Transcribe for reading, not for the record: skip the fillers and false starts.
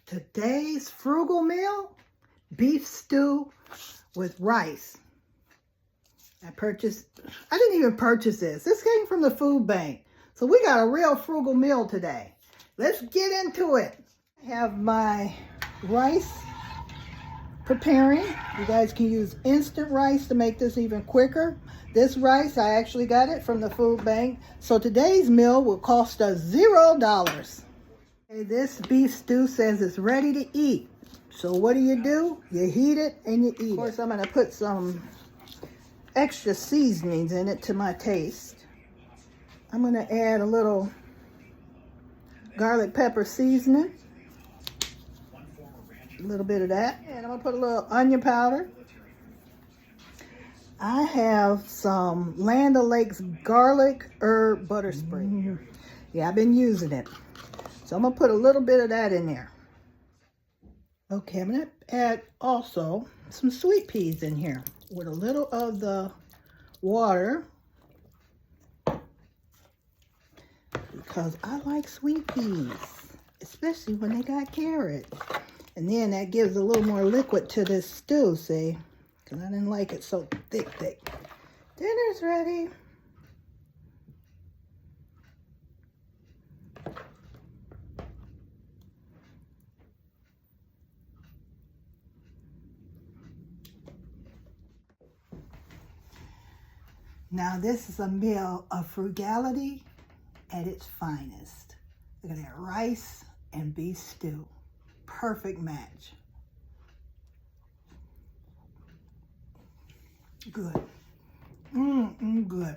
Today's frugal meal, beef stew with rice. I didn't even purchase this. This came from the food bank. So we got a real frugal meal today. Let's get into it. I have my rice preparing. You guys can use instant rice to make this even quicker. This rice, I actually got it from the food bank. So today's meal will cost us $0. Okay, this beef stew says it's ready to eat. So what do? You heat it and you eat it. Of course, I'm going to put some extra seasonings in it to my taste. I'm going to add a little garlic pepper seasoning. A little bit of that. And I'm going to put a little onion powder. I have some Land O'Lakes garlic herb butter spray. Yeah, I've been using it. So I'm going to put a little bit of that in there. Okay, I'm going to add also some sweet peas in here with a little of the water because I like sweet peas, especially when they got carrots. And then that gives a little more liquid to this stew, see? Because I didn't like it so thick. Dinner's ready. Now this is a meal of frugality at its finest. Look at that, rice and beef stew. Perfect match. Good. Good.